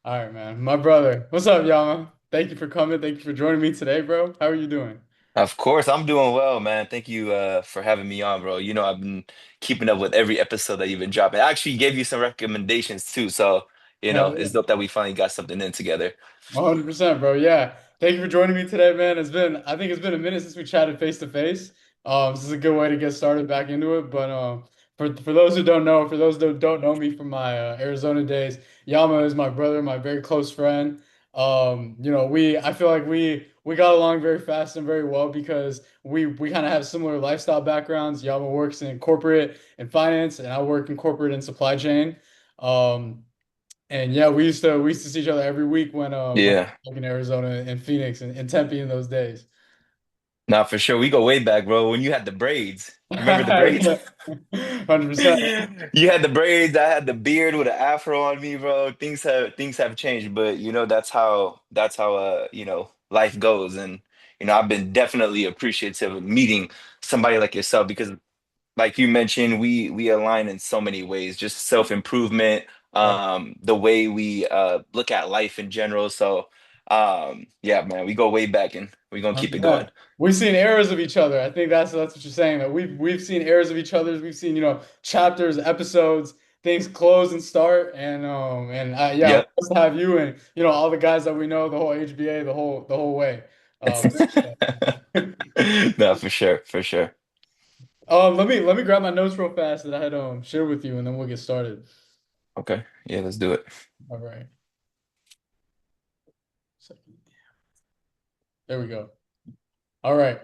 All right, man. My brother. What's up, Yama? Thank you for coming. Thank you for joining me today, bro. How are you doing? Of course, I'm doing well, man. Thank you for having me on, bro. I've been keeping up with every episode that you've been dropping. I actually gave you some recommendations too, so Hell it's yeah. dope that we finally got something in together. 100%, bro. Yeah. Thank you for joining me today, man. I think it's been a minute since we chatted face to face. This is a good way to get started back into it. But for those who don't know, for those that don't know me from my Arizona days, Yama is my brother, my very close friend. I feel like we got along very fast and very well because we kind of have similar lifestyle backgrounds. Yama works in corporate and finance, and I work in corporate and supply chain. Um, and yeah, we used to see each other every week when Yeah. in Arizona and Phoenix and Tempe in those days. Now for sure. We go way back, bro. When you had the braids. Remember the braids? Yeah, 100%. You had the braids, I had the beard with an afro on me, bro. Things have changed, but that's how life goes. And I've been definitely appreciative of meeting somebody like yourself because like you mentioned, we align in so many ways, just self-improvement, Right. the way we look at life in general. So yeah, man, we go way back and we're gonna keep it going. Yeah. We've seen eras of each other. I think that's what you're saying. That we've seen eras of each other's. We've seen, chapters, episodes, things close and start. Yeah, we're Yep. supposed to have you and all the guys that we know, the whole HBA, the whole way. No, for sure, for sure. Let me grab my notes real fast that I had shared with you, and then we'll get started. Okay. Yeah, let's do it. All right. There we go. All right.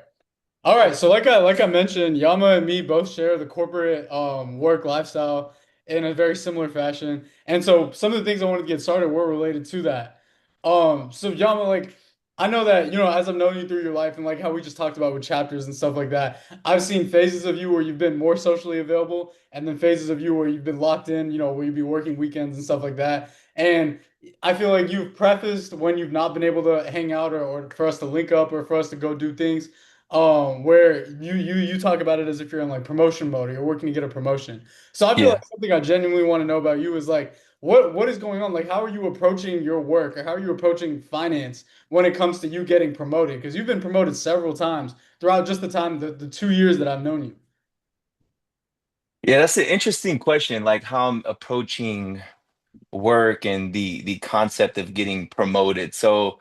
All right, so like I mentioned, Yama and me both share the corporate work lifestyle in a very similar fashion. And so some of the things I wanted to get started were related to that. So Yama, like I know that, as I've known you through your life and like how we just talked about with chapters and stuff like that, I've seen phases of you where you've been more socially available and then phases of you where you've been locked in, where you'd be working weekends and stuff like that. And I feel like you've prefaced when you've not been able to hang out or for us to link up or for us to go do things where you talk about it as if you're in like promotion mode or you're working to get a promotion. So I feel Yeah. like something I genuinely want to know about you is like what is going on? Like how are you approaching your work or how are you approaching finance when it comes to you getting promoted? Because you've been promoted several times throughout just the 2 years that I've known you. Yeah, that's an interesting question, like how I'm approaching work and the concept of getting promoted. So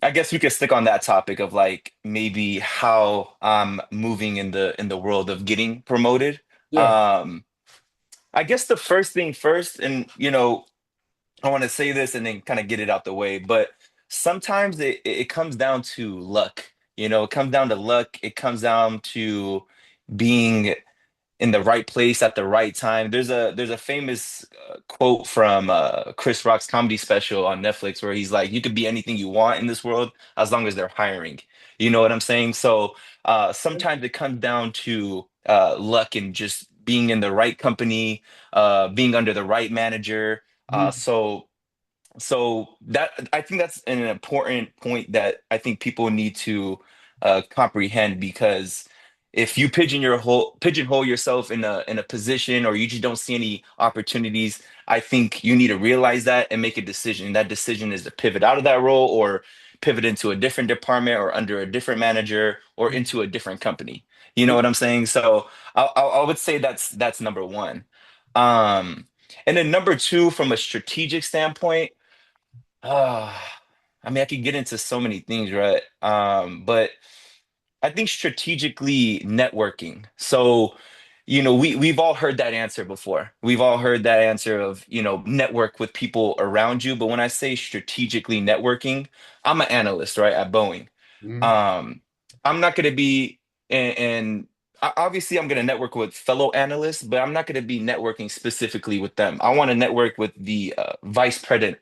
I guess we could stick on that topic of like maybe how I'm moving in the world of getting promoted. Yeah. Um, I guess the first thing first, and I want to say this and then kind of get it out the way, but sometimes it comes down to luck. It comes down to luck. It comes down to being in the right place at the right time. There's a famous quote from Chris Rock's comedy special on Netflix where he's like, "You could be anything you want in this world as long as they're hiring." You know what I'm saying? So sometimes it comes down to luck and just being in the right company, being under the right manager. Uh, Mhm. so so that I think that's an important point that I think people need to comprehend because if you pigeonhole yourself in a position or you just don't see any opportunities, I think you need to realize that and make a decision. That decision is to pivot out of that role or pivot into a different department or under a different manager or into a different company. You know Yeah. what I'm saying? So I would say that's number one. Um, and then number two, from a strategic standpoint. Uh, I mean, I could get into so many things, right? But I think strategically networking. So, we've all heard that answer before. We've all heard that answer of, network with people around you. But when I say strategically networking, I'm an analyst, right, at Boeing. Mhm. Um, I'm not going to be, and obviously I'm going to network with fellow analysts, but I'm not going to be networking specifically with them. I want to network with the vice president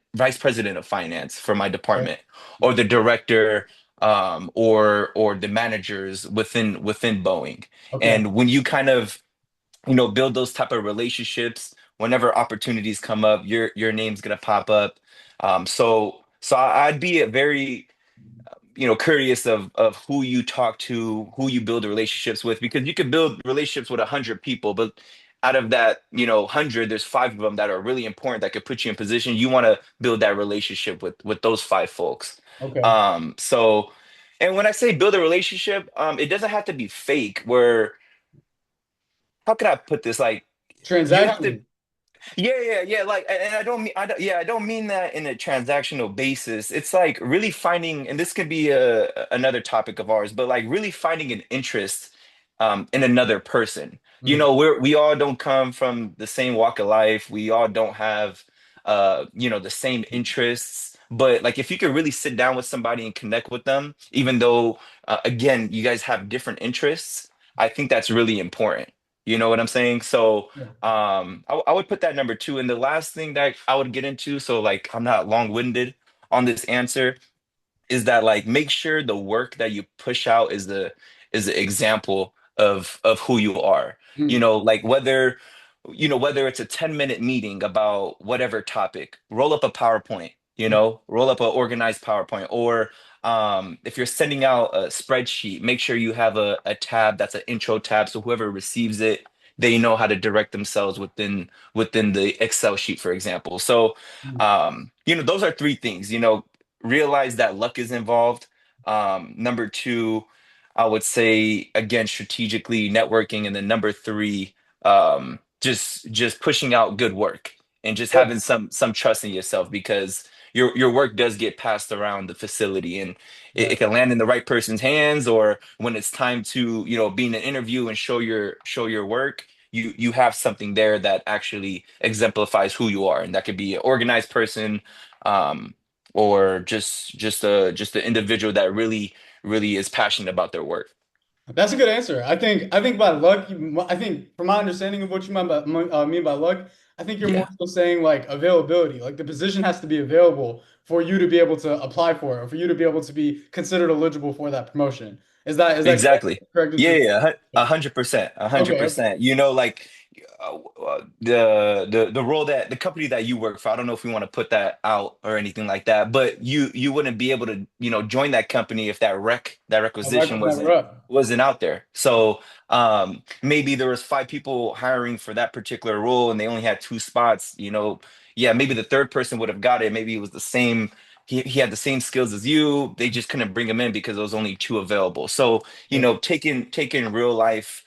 of finance for my Right. department, or the director, or the managers within Boeing. Okay. And when you kind of build those type of relationships, whenever opportunities come up, your name's gonna pop up. So I'd be a very curious of who you talk to, who you build relationships with, because you could build relationships with 100 people, but out of that, 100, there's five of them that are really important that could put you in position. You want to build that relationship with those five folks. Okay. So, and when I say build a relationship, it doesn't have to be fake. Where how can I put this? Like, you have to Transactionally. yeah. Like, and I don't mean that in a transactional basis. It's like really finding, and this could be another topic of ours, but like really finding an interest in another person. Mm, We all don't come from the same walk of life. We all don't have, the same interests. But like, if you could really sit down with somebody and connect with them, even though, again, you guys have different interests, I think that's really important. You know what I'm saying? So, yeah. I would put that number two. And the last thing that I would get into, so like I'm not long-winded on this answer, is that like make sure the work that you push out is the example of who you are. Mm, Like whether it's a 10-minute meeting about whatever topic, roll up a PowerPoint, mm, roll up an organized PowerPoint. Or if you're sending out a spreadsheet, make sure you have a tab that's an intro tab, so whoever receives it, they know how to direct themselves within the Excel sheet, for example. So mm. those are three things. Realize that luck is involved. Number two, I would say again strategically networking, and then number three, just pushing out good work and just Yeah. having some trust in yourself, because your work does get passed around the facility, and it Right. can land in the right person's hands, or when it's time to be in an interview and show your work. You have something there that actually exemplifies who you are, and that could be an organized person, um, or just an individual that really is passionate about their work. That's a good answer. I think by luck, I think from my understanding of what you mean by luck, I think you're more Yeah, so saying like availability. Like the position has to be available for you to be able to apply for it, or for you to be able to be considered eligible for that promotion. Is that correct? exactly. Correct Yeah, interpretation? yeah, 100%, a hundred Okay, okay. percent. Like the role that the company that you work for. I don't know if we want to put that out or anything like that, but you wouldn't be able to join that company if that My mic requisition was never wasn't up. wasn't out there. So maybe there was five people hiring for that particular role, and they only had two spots. Yeah, maybe the third person would have got it. Maybe it was the same. He had the same skills as you. They just couldn't bring him in because there was only two available. So Yeah. taking real life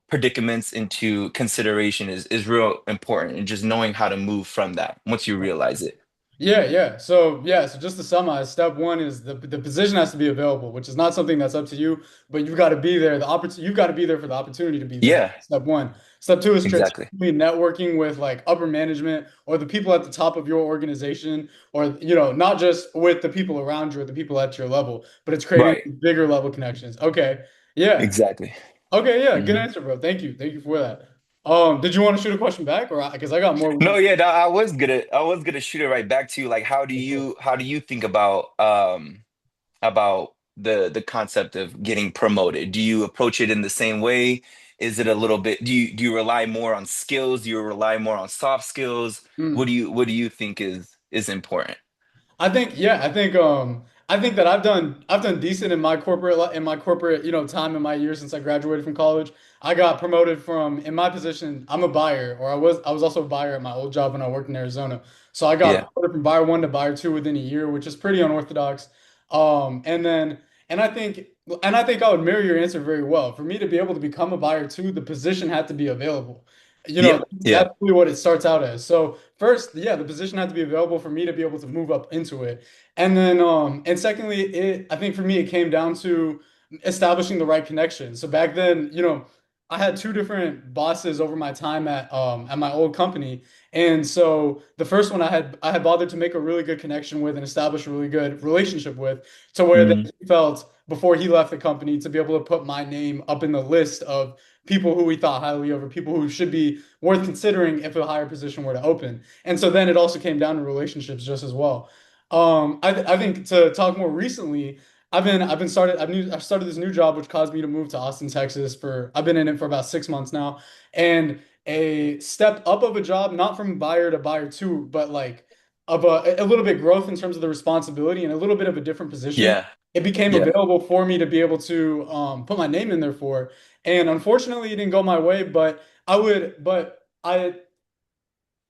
predicaments into consideration is real important, and just knowing how to move from that once you realize it. Yeah, yeah. So just to summarize, step one is the position has to be available, which is not something that's up to you, but you've got to be there. You've got to be there for the opportunity to be there. Yeah, Step one. Step two is exactly. strategically networking with like upper management or the people at the top of your organization, or not just with the people around you or the people at your level, but it's creating Right. bigger level connections. Okay. Yeah. Exactly. Okay, yeah. Good Mhm. answer, bro. Thank you. Thank you for that. Did you want to shoot a question back, or because I got more we No, can yeah, no, I was gonna shoot it right back to you. Like, how do for sure. you think about the concept of getting promoted? Do you approach it in the same way? Is it a little bit, do you rely more on skills? Do you rely more on soft skills? What Hmm. do you think is important? I think that I've done decent in my corporate time in my years since I graduated from college. I got promoted from in my position. I'm a buyer, or I was also a buyer at my old job when I worked in Arizona. So I Yeah. got promoted from buyer one to buyer two within a year, which is pretty unorthodox. And then and I think I would mirror your answer very well. For me to be able to become a buyer two, the position had to be available. Yeah. Yeah. That's really what it starts out as. So first, yeah, the position had to be available for me to be able to move up into it. And secondly, I think for me, it came down to establishing the right connection. So back then, I had two different bosses over my time at my old company. And so the first one I had bothered to make a really good connection with and establish a really good relationship with, to where that Mhm. he felt before he left the company to be able to put my name up in the list of people who we thought highly of, or people who should be worth considering if a higher position were to open. And so then it also came down to relationships just as well. I think to talk more recently, I started this new job which caused me to move to Austin, Texas. I've been in it for about 6 months now, and a step up of a job, not from buyer to buyer two, but like of a little bit growth in terms of the responsibility and a little bit of a different position Yeah. it became Yeah. available for me to be able to put my name in there for. And unfortunately, it didn't go my way, but I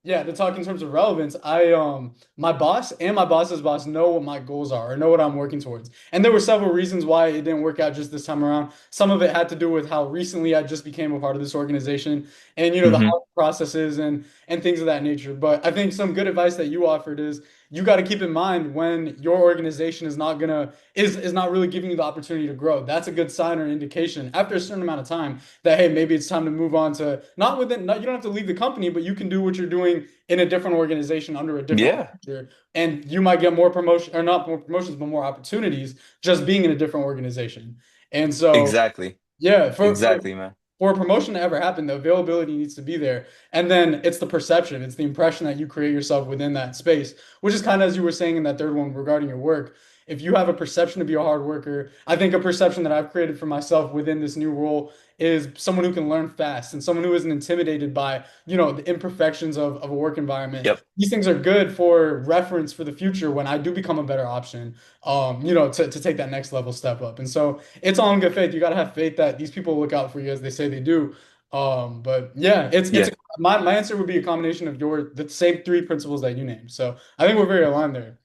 yeah, to talk in terms of relevance, my boss and my boss's boss know what my goals are or know what I'm working towards. And there were several reasons why it didn't work out just this time around. Some of it had to do with how recently I just became a part of this organization and the Hmm. hiring processes and things of that nature. But I think some good advice that you offered is you got to keep in mind when your organization is not really giving you the opportunity to grow. That's a good sign or indication after a certain amount of time that hey, maybe it's time to move on to not you don't have to leave the company, but you can do what you're doing in a different organization under a different Yeah. manager, and you might get more promotion or not more promotions, but more opportunities just being in a different organization. And so Exactly. yeah, Exactly, man. for a promotion to ever happen, the availability needs to be there. And then it's the perception, it's the impression that you create yourself within that space, which is kind of as you were saying in that third one regarding your work. If you have a perception to be a hard worker, I think a perception that I've created for myself within this new role is someone who can learn fast and someone who isn't intimidated by, the imperfections of a work environment. Yep. These things are good for reference for the future when I do become a better option, to take that next level step up. And so it's all in good faith. You got to have faith that these people look out for you as they say they do. But yeah, Yeah. my answer would be a combination of the same three principles that you named. So I think we're very aligned there.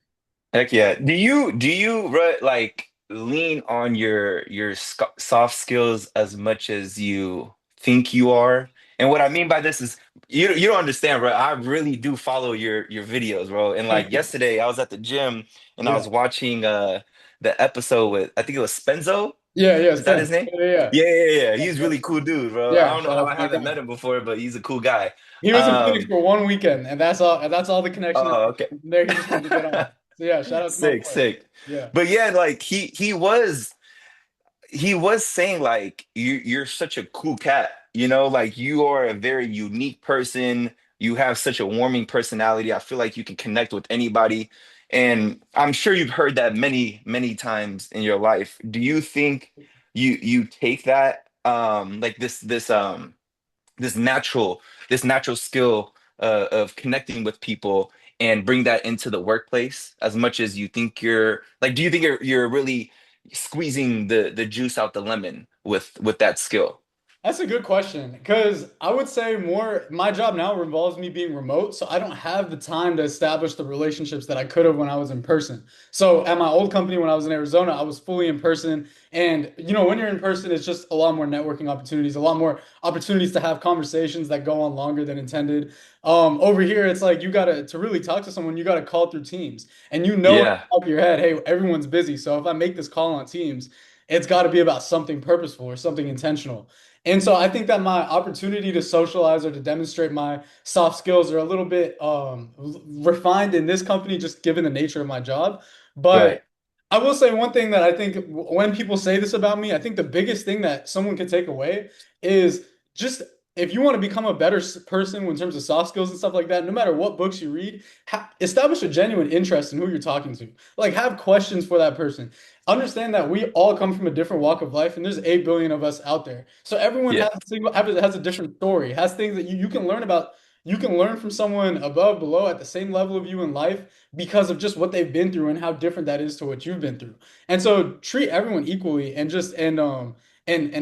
Heck yeah. Do you like lean on your soft skills as much as you think you are? And what I mean by this is you don't understand, bro. I really do follow your videos, bro. And like yesterday, I was at the gym and I Yeah. was watching the episode with I think it was Spenzo. Yeah, yeah, Is that Spence. his name? Yeah, yeah, Yeah, yeah, yeah. yeah. He's really cool dude, bro. I Yeah, don't know shout how out I to my haven't guy. met him before, but he's a cool guy. He was in Phoenix Um, for one weekend, and that's all the connection is. oh, okay. From there, he just wanted to get on. So yeah, shout out to my Sick, boy. sick. Yeah. But yeah, like he was saying like you're such a cool cat, like you are a very unique person. You have such a warming personality. I feel like you can connect with anybody. And I'm sure you've heard that many, many times in your life. Do you think you take that like this natural this natural skill of connecting with people and bring that into the workplace as much as you think you're like do you think you're really squeezing the juice out the lemon with that skill? That's a good question because I would say more my job now involves me being remote, so I don't have the time to establish the relationships that I could have when I was in person. So at my old company when I was in Arizona, I was fully in person, and when you're in person, it's just a lot more networking opportunities, a lot more opportunities to have conversations that go on longer than intended. Over here, it's like you gotta to really talk to someone, you gotta call through Teams, and in the Yeah. back of your head, hey, everyone's busy, so if I make this call on Teams, it's got to be about something purposeful or something intentional. And so I think that my opportunity to socialize or to demonstrate my soft skills are a little bit refined in this company, just given the nature of my job. But Right. I will say one thing that I think when people say this about me, I think the biggest thing that someone could take away is just if you want to become a better person in terms of soft skills and stuff like that, no matter what books you read, establish a genuine interest in who you're talking to. Like have questions for that person. Understand that we all come from a different walk of life, and there's 8 billion of us out there. So everyone Yeah. has a different story, has things that you can learn about. You can learn from someone above, below, at the same level of you in life because of just what they've been through and how different that is to what you've been through. And so treat everyone equally and just and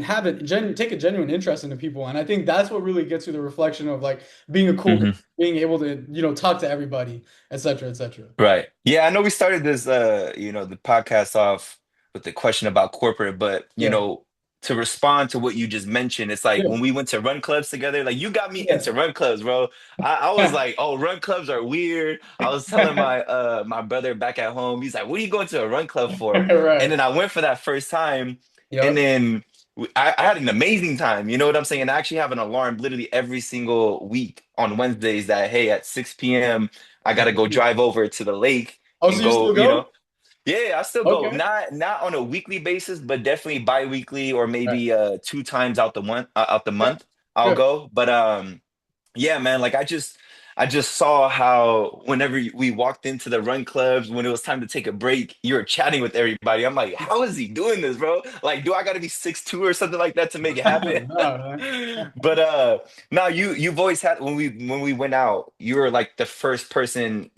have take a genuine interest into people. And I think that's what really gets you the reflection of like being a cool guy, Hmm. being able to, talk to everybody, et cetera, et cetera. Right. Yeah, I know we started this the podcast off with the question about corporate, but Yeah. to respond to what you just mentioned, it's like Yeah. when we went to run clubs together, like you got me Yeah. into run clubs, bro. I was like, oh, run clubs are weird. I was telling my brother back at home, he's like, what are you going to a run club for? And Right. then I went for that first time, and Yep. then I had an amazing time. You know what I'm saying? And I actually have an alarm literally every single week on Wednesdays that hey, at 6 p.m. I gotta go drive over to the lake Oh, so and you go, still go? yeah, I still go. Okay. Not on a weekly basis, but definitely bi-weekly or Right. maybe two times out the Okay. month I'll Good. go. But yeah, man, like I just saw how whenever we walked into the run clubs, when it was time to take a break, you were chatting with everybody. I'm like, how is he doing this, bro? Like, do I gotta be 6'2" or something like that to make it happen? No, But now you've always had when we went out, you were like the first person,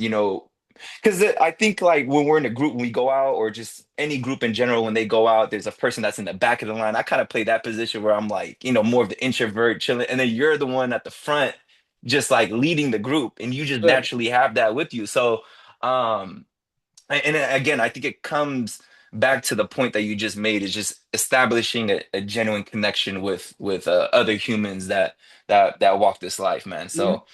Because I think like when we're in a group, when we go out, or just any group in general, when they go out, there's a person that's in the back of the line. I kind of play that position where I'm like, more of the introvert, chilling, and then you're the one at the front, just like leading the group, and you just Sure. naturally have that with you. So, and again, I think it comes back to the point that you just made, is just establishing a genuine connection with other humans that walk this life, man. Mhm. So,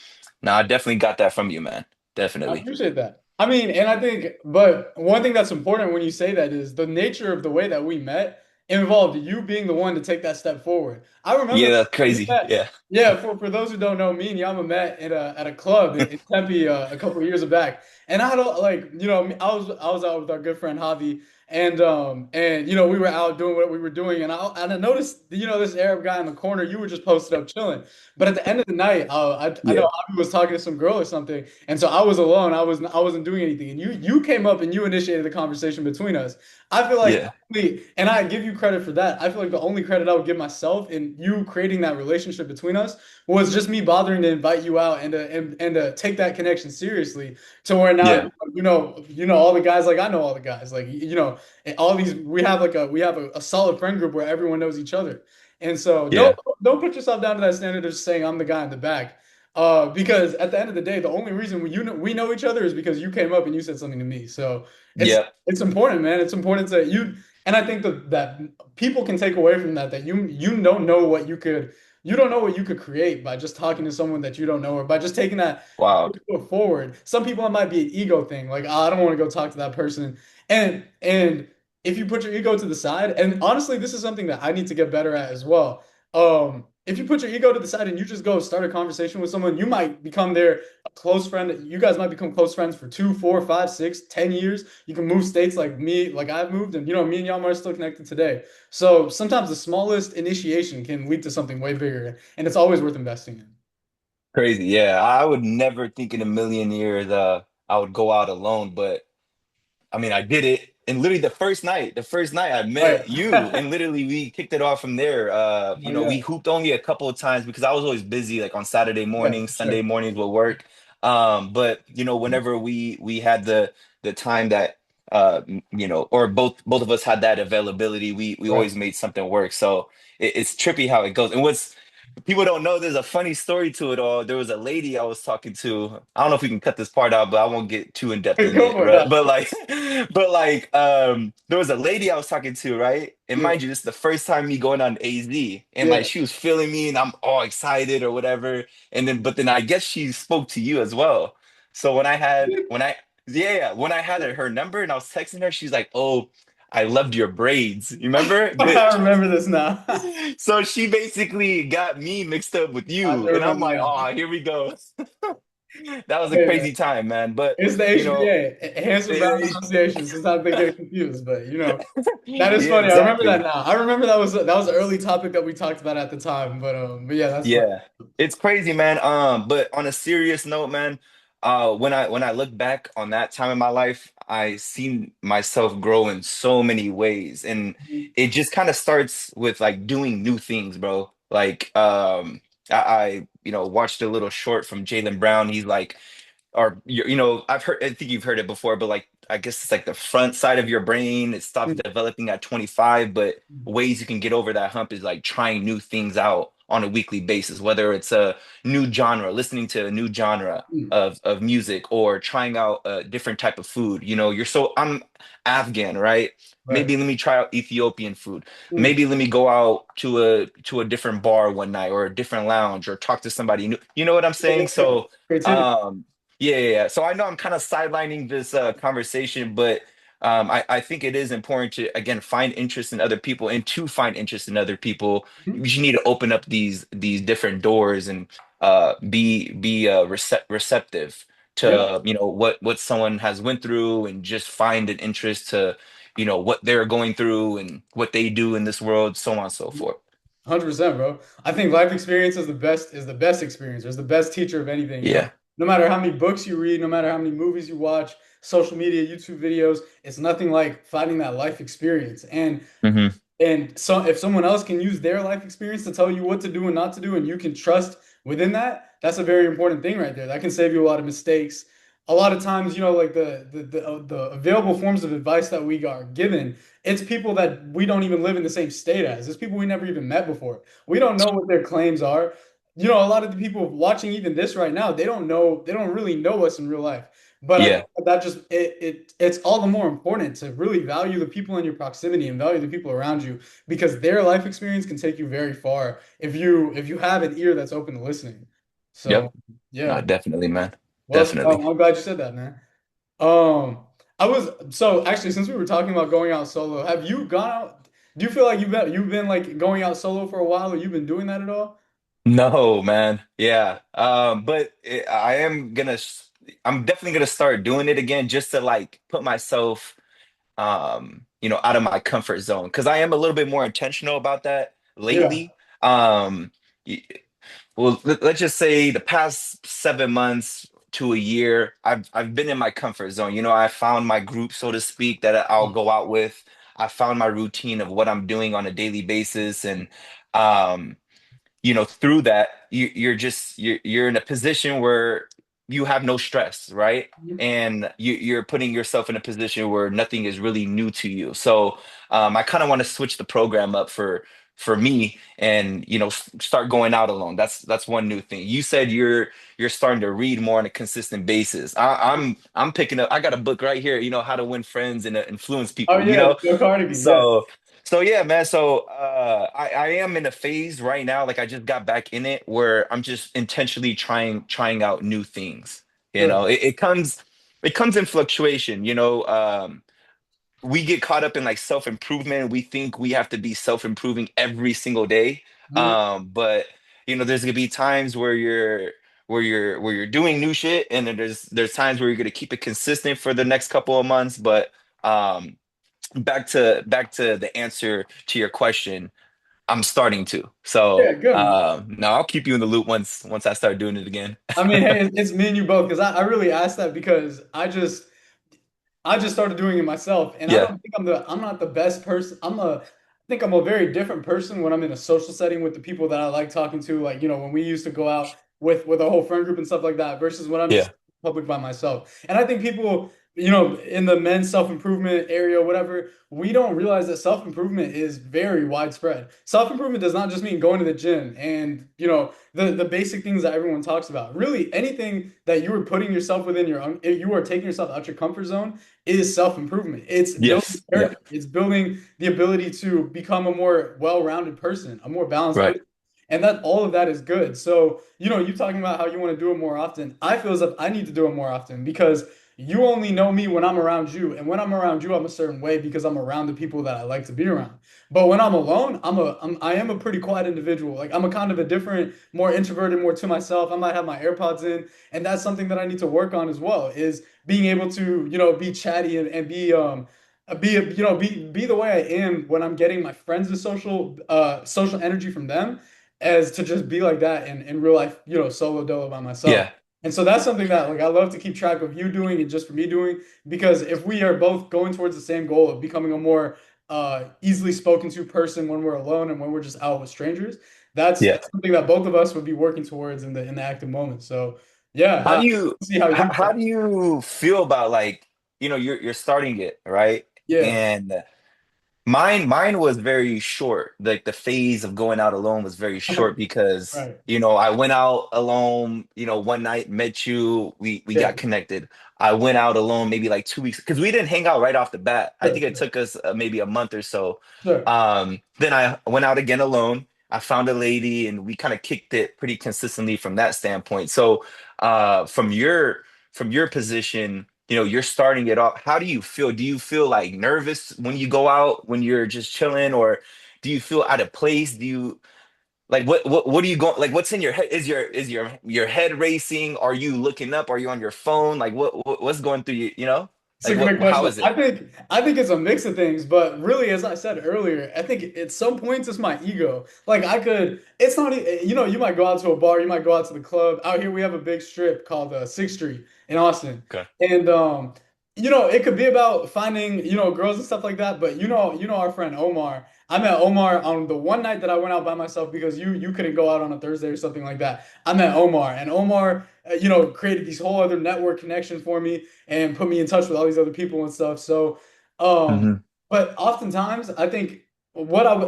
no, I definitely got that from you, man. I Definitely. appreciate that. I mean, and I think, but one thing that's important when you say that is the nature of the way that we met involved you being the one to take that step forward. I remember Yeah, that's we crazy. met, Yeah. yeah, for those who don't know, me and Yama met at a club in Tempe a couple of years back. And I had like, I was out with our good friend Javi and we were out doing what we were doing and I noticed this Arab guy in the corner, you were just posted up chilling. But at the end of the night, I know Yeah. Javi was talking to some girl or something. And so I was alone. I wasn't doing anything. And you came up and you initiated the conversation between us. I feel like Yeah. and I give you credit for that. I feel like the only credit I would give myself in you creating that relationship between us was just me bothering to invite you out and to take that connection seriously to where now Yeah. all the guys like I know all the guys like and all these we have a solid friend group where everyone knows each other. And so Yeah. don't put yourself down to that standard of just saying I'm the guy in the back. Because at the end of the day, the only reason we know each other is because you came up and you said something to me. So Yeah. it's important, man. It's important that and I think that people can take away from that you don't know what you don't know what you could create by just talking to someone that you don't know or by just taking that Wow. foot forward. Some people it might be an ego thing, like I don't want to go talk to that person. And if you put your ego to the side, and honestly, this is something that I need to get better at as well. If you put your ego to the side and you just go start a conversation with someone, you might become their close friend. You guys might become close friends for 2, 4, 5, 6, 10 years. You can move states like me, like I've moved, and me and Yama are still connected today. So sometimes the smallest initiation can lead to something way bigger, and it's always worth investing in. Crazy. Yeah. I would never think in a million years I would go out alone, but I mean, I did it. And literally the first night I Right. met you, and literally we kicked it off from there. Oh, yeah. We hooped only a couple of times because I was always busy, like on Saturday Yeah, mornings, for Sunday sure. mornings with work. But whenever we had the time that or both of us had that availability, we Right. always made something work. So it's trippy how it goes. And what's people don't know, there's a funny story to it all. There was a lady I was talking to. I don't know if we can cut this part out, but I won't get too in depth in Go it, for it. right? No. But like, there was a lady I was talking to, right? And Yeah. mind you, this is the first time me going on AZ, and like Yeah. she was feeling me, and I'm all excited or whatever. But then I guess she spoke to you as well. So when I had her number and I was texting her, she's like, "Oh, I loved your braids." You remember? I remember this now. So she basically got me mixed up with I you, do and I'm remember like, now. oh, here we go. That was a Hey, man. crazy time, man. But It's the you know, HBA, Handsome Brown eh, Association. Sometimes they get confused, but that is yeah, funny. I remember that exactly. now. I remember that was an early topic that we talked about at the time, but yeah, that's funny. Yeah, it's crazy, man. But on a serious note, man, when I look back on that time in my life, I see myself grow in so many ways, and it just kind of starts with like doing new things, bro. Like, I watched a little short from Jalen Brown. He's like, or I've heard, I think you've heard it before, but like I guess it's like the front side of your brain, it stops developing at 25, but ways you can get over that hump is like trying new things out on a weekly basis, whether it's a new genre, listening to a new genre of music, or trying out a different type of food. I'm Afghan, right? Right. Maybe let me try out Ethiopian food. Mm. Maybe let me go out to a different bar one night, or a different lounge, or talk to somebody new. You know what I'm saying? So Creativity. um yeah, yeah, yeah. So I know I'm kind of sidelining this conversation, but I think it is important to, again, find interest in other people, and to find interest in other people, you Mhm. just need to open up these different doors, and be receptive Yeah. to what someone has went through, and just find an interest to what they're going through and what they do in this world, so on and so forth. 100%, bro. I think life experience is the best experience. It's the best teacher of anything. Yeah. No matter how many books you read, no matter how many movies you watch, social media, YouTube videos, it's nothing like finding that life experience. Hmm. And so if someone else can use their life experience to tell you what to do and not to do, and you can trust within that, that's a very important thing right there. That can save you a lot of mistakes. a lot of times, like the available forms of advice that we are given, it's people that we don't even live in the same state as. It's people we never even met before. We don't know what their claims are. A lot of the people watching even this right now, they don't really know us in real life. But I think Yeah. that just it's all the more important to really value the people in your proximity and value the people around you because their life experience can take you very far if you have an ear that's open to listening. So Yep. No, yeah. definitely, man. Well, Definitely. I'm glad you said that, man. I was so actually since we were talking about going out solo, have you gone out? Do you feel like you've been like going out solo for a while, or you've been doing that at all? No, man. Yeah. But I'm definitely gonna start doing it again just to like put myself out of my comfort zone because I am a little bit more intentional about that Yeah. lately. Um, y- well, let's just say the past 7 months to a year, I've been in my comfort zone. I found my group, so to speak, that I'll go out with. I found my routine of what I'm doing on a daily basis, and um, through that you're in a position where you have no stress, right? And you're putting yourself in a position where nothing is really new to you. So I kind of want to switch the program up for me and start going out alone. That's one new thing. You said you're starting to read more on a consistent basis. I'm picking up. I got a book right here, How to Win Friends and Influence Oh People, yeah, Joe Carnegie. Yeah. so so yeah, man. So I am in a phase right now, like I just got back in it where I'm just intentionally trying out new things. Sure. It comes in fluctuation, we get caught up in like self-improvement. We think we have to be self-improving every single day. Mhm. But there's gonna be times where you're doing new shit, and then there's times where you're gonna keep it consistent for the next couple of months. But back to the answer to your question, I'm starting to. So Yeah, good, man. no, I'll keep you in the loop once I start doing it again. I mean, hey, it's me and you both because I really asked that because I just started doing it myself, and I Yeah, don't think I'm not the best person. I think I'm a very different person when I'm in a social setting with the people that I like talking to, like, when we used to go out with a whole friend group and stuff like that, versus when I'm just yeah, in public by myself. And I think people, in the men's self-improvement area, whatever, we don't realize that self-improvement is very widespread. Self-improvement does not just mean going to the gym and, the basic things that everyone talks about. Really, anything that you are putting yourself within your own, if you are taking yourself out your comfort zone is self-improvement. It's building yes, yeah, character. It's building the ability to become a more well-rounded person, a more balanced right, person. And that all of that is good. So, you talking about how you want to do it more often. I feel as if I need to do it more often because you only know me when I'm around you. And when I'm around you, I'm a certain way because I'm around the people that I like to be around. But when I'm alone, I am a pretty quiet individual. Like I'm a kind of a different, more introverted, more to myself. I might have my AirPods in, and that's something that I need to work on as well, is being able to, be chatty and be the way I am when I'm getting my friends' social energy from them, as to just be like that in real life, solo dolo by myself. yeah, And so that's something that like I love to keep track of you doing and just for me doing, because if we are both going towards the same goal of becoming a more easily spoken to person when we're alone and when we're just out with strangers, that's yeah. that's something that both of us would be working towards in the active moment. So yeah, How do you see how how, you how do you feel about like you're starting it, right? yeah. And mine was very short. Like the phase of going out alone was very short because, Right. I went out alone, one night, met you, we Yeah. got connected. I went out alone maybe like 2 weeks because we didn't hang out right off the bat. I Sure, think it sure, took us maybe a month or so. sure. Then I went out again alone. I found a lady and we kind of kicked it pretty consistently from that standpoint. So, from your position, you're starting it off. How do you feel? Do you feel like nervous when you go out, when you're just chilling, or do you feel out of place? Do you like what are you going like what's in your head? Is your head racing? Are you looking up? Are you on your phone? Like what's going through you? It's a Like great how question. is it? I think it's a mix of things, but really, as I said earlier, I think at some points it's my ego. Like it's not, you might go out to a bar, you might go out to the club. Out here, we have a big strip called Sixth Street in Austin, Okay. and it could be about finding, girls and stuff like that. But our friend Omar. I met Omar on the one night that I went out by myself because you couldn't go out on a Thursday or something like that. I met Omar, and Omar, created these whole other network connections for me and put me in touch with all these other people and stuff. So, um, Hmm. but oftentimes I think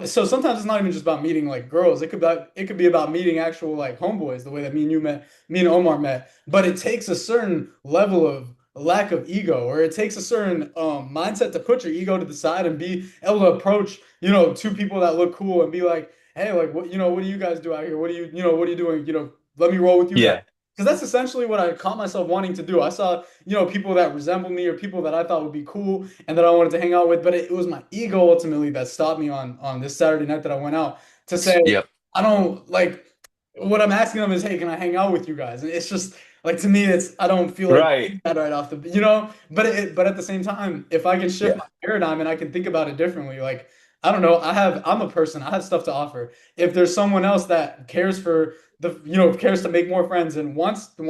so sometimes it's not even just about meeting like girls. It could be about meeting actual like homeboys, the way that me and Omar met. But it takes a certain level of lack of ego, or it takes a certain mindset to put your ego to the side and be able to approach, two people that look cool and be like, hey, like what do you guys do out here? What are you doing? Let me roll with you guys. Yeah. Because that's essentially what I caught myself wanting to do. I saw, people that resemble me or people that I thought would be cool and that I wanted to hang out with, but it was my ego ultimately that stopped me on this Saturday night that I went out to say, Yep. I don't like what I'm asking them is, hey, can I hang out with you guys? And it's just like to me, it's I don't feel like Right. that right off the, but at the same time, if I can shift Yeah. my paradigm and I can think about it differently, like I don't know, I'm a person, I have stuff to offer. If there's someone else that cares for cares to make more friends and wants to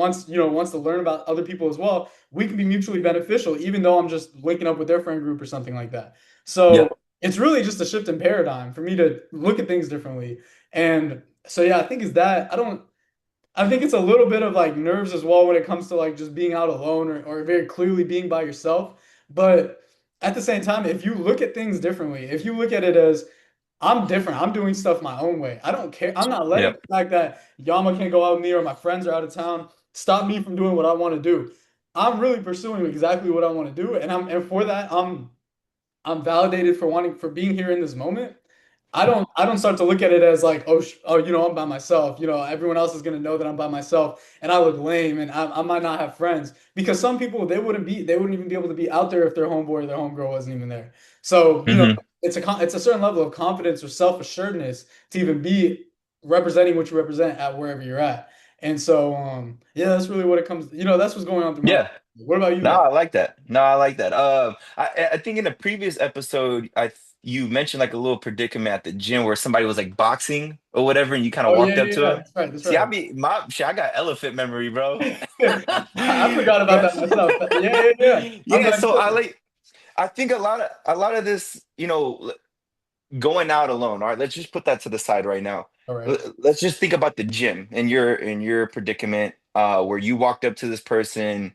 learn about other people as well, we can be mutually beneficial, even though I'm just linking up with their friend group or something like that. So Yeah. it's really just a shift in paradigm for me to look at things differently. And so yeah, I think is that I think it's a little bit of like nerves as well when it comes to like just being out alone or very clearly being by yourself. But at the same time, if you look at things differently, if you look at it as I'm different, I'm doing stuff my own way. I don't care. I'm not letting Yep. the fact that Yama can't go out with me or my friends are out of town stop me from doing what I want to do. I'm really pursuing exactly what I want to do, and for that, I'm validated for being here in this moment. I don't start to look at it as like, oh, I'm by myself. Everyone else is gonna know that I'm by myself and I look lame and I might not have friends because some people they wouldn't even be able to be out there if their homeboy or their homegirl wasn't even there. So, Hmm. it's a certain level of confidence or self-assuredness to even be representing what you represent at wherever you're at. And so, yeah, that's really what it comes, that's what's going on through my mind. Yeah. What about you No, though? I like that. No, I like that. I think in a previous episode, you mentioned like a little predicament at the gym where somebody was like boxing or whatever, and you kind of Oh yeah, walked up yeah, to yeah. him. That's right. That's See, right. my shit, I got elephant memory, bro. I forgot about that That's myself. Yeah, yeah, yeah. I'm yeah. glad you So said that. I think a lot of this, going out alone. All right, let's just put that to the side right now. All right. Let's just think about the gym and your predicament, where you walked up to this person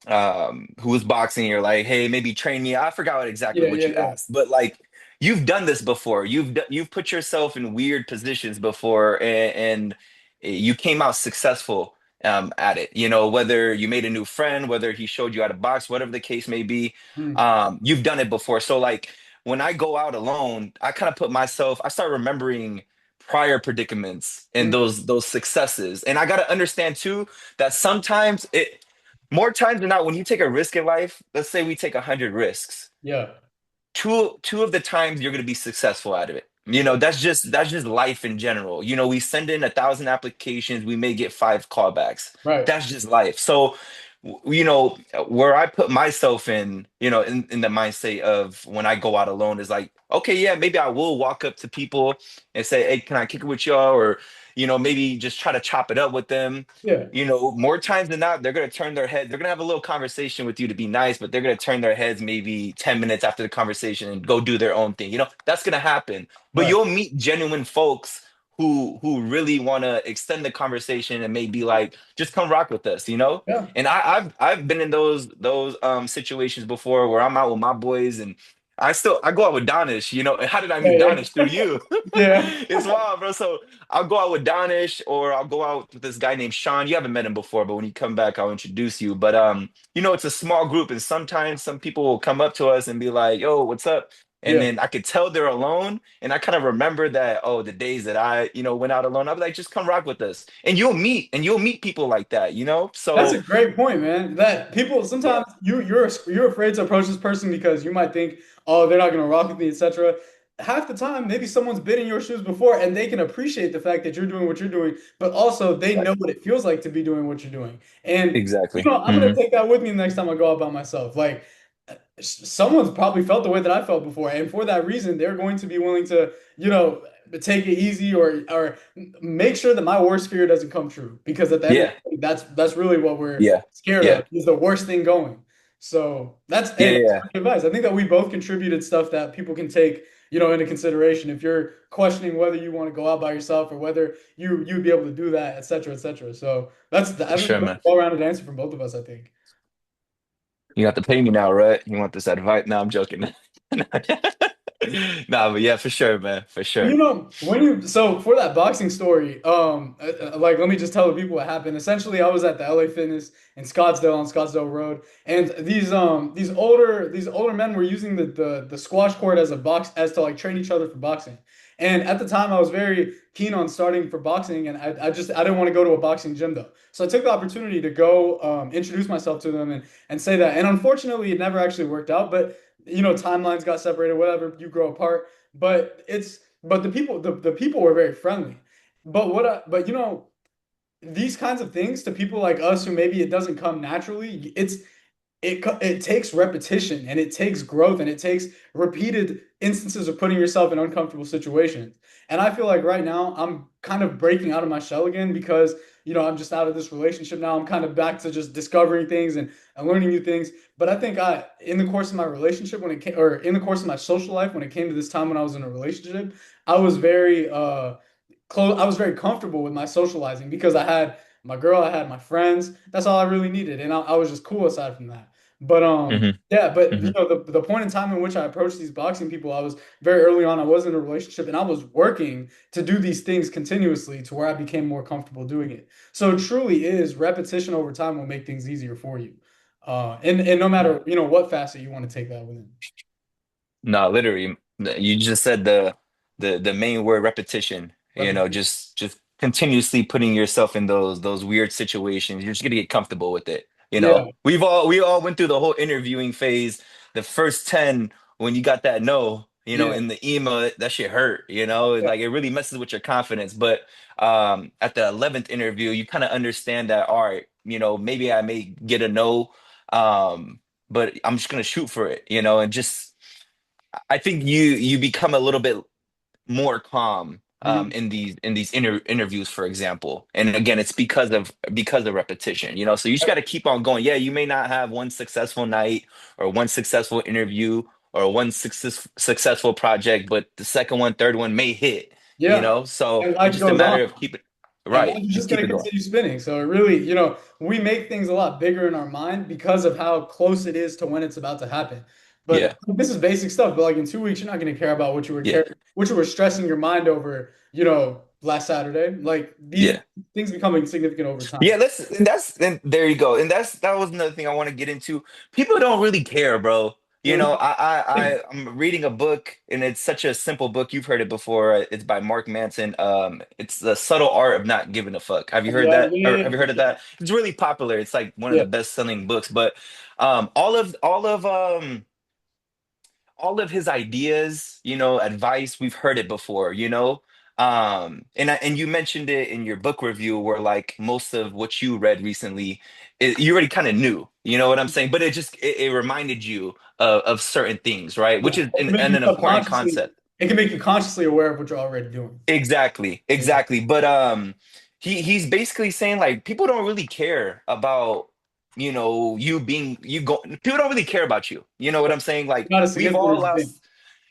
who was boxing. You're like, hey, maybe train me. I forgot exactly Yeah, what yeah, you yeah. asked, but like you've done this before. You've put yourself in weird positions before, and you came out successful at it. Whether you made a new friend, whether he showed you how to box, whatever the case may be, Hmm. you've done it before. So like when I go out alone, I kind of put myself. I start remembering prior predicaments and Hmm. those successes, and I got to understand too that sometimes more times than not, when you take a risk in life, let's say we take 100 risks, Yeah. two of the times you're going to be successful out of it. That's just life in general. We send in 1,000 applications, we may get five callbacks. Right. That's just life. So where I put myself in the mindset of when I go out alone is like, okay, yeah, maybe I will walk up to people and say, hey, can I kick it with y'all? Or maybe just try to chop it up with them. Yeah. More times than not, they're going to turn their head. They're going to have a little conversation with you to be nice, but they're going to turn their heads maybe 10 minutes after the conversation and go do their own thing. That's going to happen. But Right. you'll meet genuine folks who really want to extend the conversation and maybe like just come rock with us. Yeah. And I've been in those situations before where I'm out with my boys and I go out with Donish. And how did I meet Yeah. Donish? Through you. Yeah. It's wild, bro. So I'll go out with Donish or I'll go out with this guy named Sean. You haven't met him before, but when you come back, I'll introduce you. But it's a small group, and sometimes some people will come up to us and be like, "Yo, what's up?" And Yeah. then I could tell they're alone, and I kind of remember that. Oh, the days that I went out alone, I'll be like, "Just come rock with us," and you'll meet people like that. That's So a great point, man. That people yeah, sometimes you're afraid to approach this person because you might think, oh, they're not gonna rock with me, etc. Half the time, maybe someone's been in your shoes before and they can appreciate the fact that you're doing what you're doing, but also they right, know what it feels like to be doing what you're doing. And exactly. I'm gonna take that with me the next time I go out by myself. Like someone's probably felt the way that I felt before, and for that reason, they're going to be willing to, take it easy or make sure that my worst fear doesn't come true. Because at the end of Yeah, the day, that's really what we're yeah, scared yeah. of is the worst thing going. So that's, Yeah, hey, yeah, that's yeah. good advice. I think that we both contributed stuff that people can take, into consideration if you're questioning whether you want to go out by yourself or whether you'd be able to do that, et cetera, et cetera. So I For think sure, that's a man. well-rounded answer from both of us, I think. You have to pay me now, right? You want this advice? No, I'm joking. Nah, but yeah, for sure, man. For Well, sure. when you so for that boxing story, like let me just tell the people what happened. Essentially, I was at the LA Fitness in Scottsdale on Scottsdale Road, and these older men were using the squash court as a box as to like train each other for boxing. And at the time, I was very keen on starting for boxing, and I didn't want to go to a boxing gym though. So I took the opportunity to go introduce myself to them and say that. And unfortunately, it never actually worked out. But timelines got separated, whatever. You grow apart. But the people were very friendly. But these kinds of things to people like us who maybe it doesn't come naturally, it takes repetition and it takes growth and it takes repeated instances of putting yourself in uncomfortable situations. And I feel like right now I'm kind of breaking out of my shell again because I'm just out of this relationship now. I'm kind of back to just discovering things and learning new things. But I think in the course of my relationship when it came, or in the course of my social life when it came to this time when I was in a relationship, I was very close. I was very comfortable with my socializing because I had my girl, I had my friends. That's all I really needed, and I was just cool aside from that. But Hmm. yeah, but Hmm. the point in time in which I approached these boxing people, I was very early on. I was in a relationship, and I was working to do these things continuously to where I became more comfortable doing it. So it truly is repetition over time will make things easier for you. And no matter what facet you want to take that within. No, literally, you just said the main word repetition. Repetition. Just continuously putting yourself in those weird situations. You're just gonna get comfortable with it. Yeah, We all went through the whole interviewing phase. The first 10, when you got that no, yeah, in the email, that shit hurt. yeah, Like it really messes with your confidence. But at the 11th interview, you kind of understand that, all right, maybe I may get a no, but I'm just gonna shoot for it, and just I think you become a little bit more calm mhm, in these interviews, for example. And again, it's because of repetition. So you just got to keep on going. Yeah, you may not have one successful night or one successful interview or one successful project, but the second one, third one may hit. yeah. So And it's life just a goes on. matter of keep it And right. life is Just just keep going it to going. continue spinning. So it really, we make things a lot bigger in our mind because of how close it is to when it's about to happen. But Yeah, this is basic stuff. But like in 2 weeks, you're not going to care about yeah, what you were stressing your mind over, last Saturday. Like these yeah. things becoming significant over time. Yeah, and there you go. And that was another thing I want to get into. People don't really care, bro. Mhm. I'm reading a book and it's such a simple book. You've heard it before. It's by Mark Manson. It's The Subtle Art of Not Giving a Fuck. Have you heard Yeah, that? yeah, Or yeah, have you for heard of sure. that? It's really popular. It's like one of Yeah, the best-selling books. But all of his ideas, advice, we've heard it before, and you mentioned it in your book review where like most of what you read recently, you already kind of knew, you know what I'm saying? But it reminded you of certain things, right? Which yeah. is It can make you an important subconsciously. concept. It can make you consciously aware of what you're already doing. Exactly, Yeah, exactly. But he's basically saying like people don't really care about you go. People don't really care about you. You know what yeah. I'm saying? Like Not as we've significant all as you think. lost.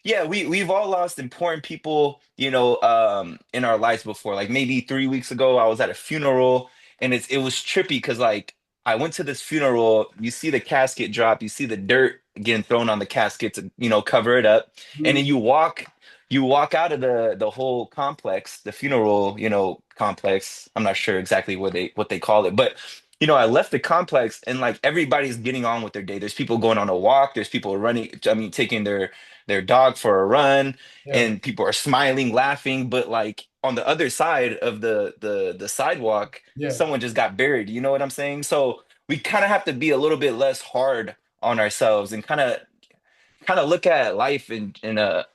Yeah, we've all lost important people, in our lives before. Like maybe 3 weeks ago, I was at a funeral, and it was trippy because like I went to this funeral. You see the casket drop, you see the dirt getting thrown on the casket to cover it up, and then Mhm. you walk out of the whole complex, the funeral, complex. I'm not sure exactly what they call it, but I left the complex and like everybody's getting on with their day. There's people going on a walk. There's people running. I mean, taking their dog for a run, Yeah, and people are smiling, laughing. But like on the other side of the sidewalk, yeah, someone just got buried. You know what I'm saying? So we kind of have to be a little bit less hard on ourselves and kind of look at life in a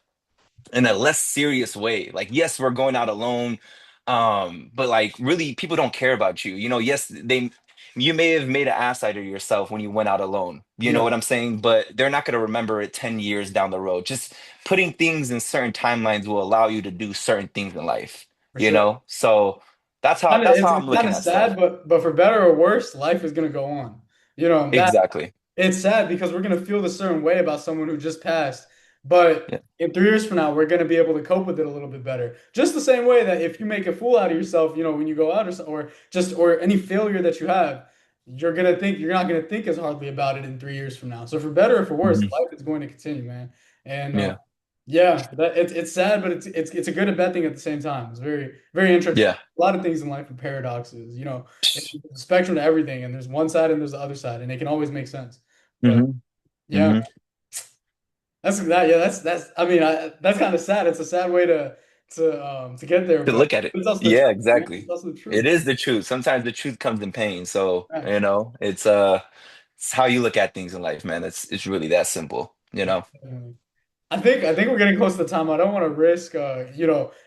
less serious way. Like, yes, we're going out alone, but like, really, people don't care about you. Yes, you may have made an ass out of yourself when you went out alone. You know yeah, what I'm saying? But they're not going to remember it 10 years down the road. Just putting things in certain timelines will allow you to do certain things in life. for sure. So that's how Kind of that's it's, how it's I'm kind looking of at stuff. sad, but for better or worse, life is gonna go on. That Exactly. it's sad because we're gonna feel the certain way about someone who just passed, but Yeah. in 3 years from now, we're gonna be able to cope with it a little bit better. Just the same way that if you make a fool out of yourself, when you go out or any failure that you have, you're not gonna think as hardly about it in 3 years from now. So for better or for worse, Mhm. life is going to continue, man. And Yeah. yeah, it's sad, but it's a good and bad thing at the same time. It's very interesting. Yeah. A lot of things in life are paradoxes, it's a spectrum to everything, and there's one side and there's the other side, and it can always make sense. But Hmm. yeah, Hmm. that's that. Yeah, that's. I mean, that's kind of sad. It's a sad way to get there, To but look at it. it's also the Yeah, truth, man. It's exactly. also the It truth. is the truth. Sometimes the truth comes in pain. So, Facts. it's how you look at things in life, man. It's really that simple, you Yeah, know? definitely. I think we're getting close to the time. I don't want to risk,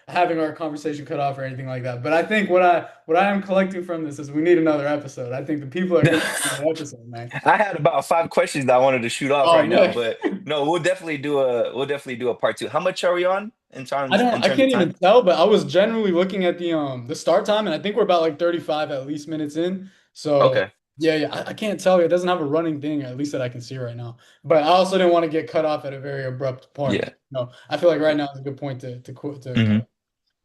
having our conversation cut off or anything like that. But I think what I am collecting from this is we need another episode. I think the people are going to need another episode, man. I had about 5 questions that I wanted to shoot off Oh right now, man. but no, we'll definitely do a part two. How much are we on in terms in I terms of can't time? even tell, but I was generally looking at the start time, and I think we're about like 35 at least minutes in. So Okay. yeah, I can't tell you. It doesn't have a running thing, at least that I can see right now. But I also didn't want to get cut off at a very abrupt point. Yeah. No, I feel like right now is a good point to Hmm. cut. But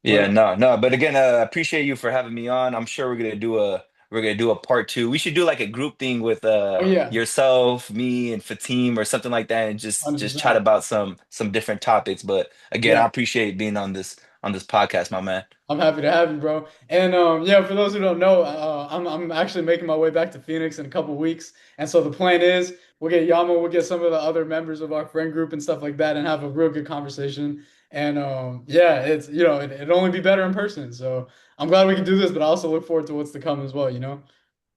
Yeah, no, no. But again, I appreciate you for having me on. I'm sure we're gonna do a part two. We should do like a group thing with oh yeah, yourself, me, and Fatim or something like that, and just chat 100%. about some different topics. But again, I Yeah. appreciate being on this podcast, my man. I'm happy to have you, bro. And yeah, for those who don't know, I'm actually making my way back to Phoenix in a couple weeks, and so the plan is we'll get Yama, we'll get some of the other members of our friend group and stuff like that, and have a real good conversation. And yeah, it's it'd only be better in person. So I'm glad we can do this, but I also look forward to what's to come as well.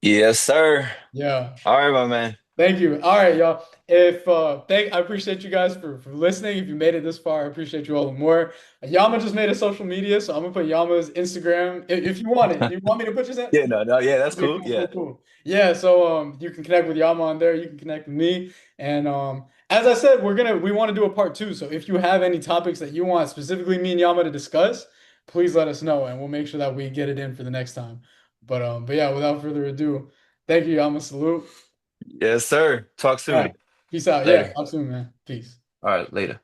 Yes, sir. Yeah. All right, my man. Thank you. All right, y'all. If I appreciate you guys for listening. If you made it this far, I appreciate you all the more. Yama just made a social media, so I'm gonna put Yama's Instagram if you want it. Do you want me to put your Yeah, no, no, yeah, that's Okay, cool. cool, Yeah. cool, cool. Yeah, so you can connect with Yama on there, you can connect with me. And as I said, we want to do a part two. So if you have any topics that you want specifically me and Yama to discuss, please let us know and we'll make sure that we get it in for the next time. But yeah, without further ado, thank you, Yama. Salute. Yes, sir. Talk All right. soon. Peace out. Yeah, Later. talk soon, man. Peace. All right, later.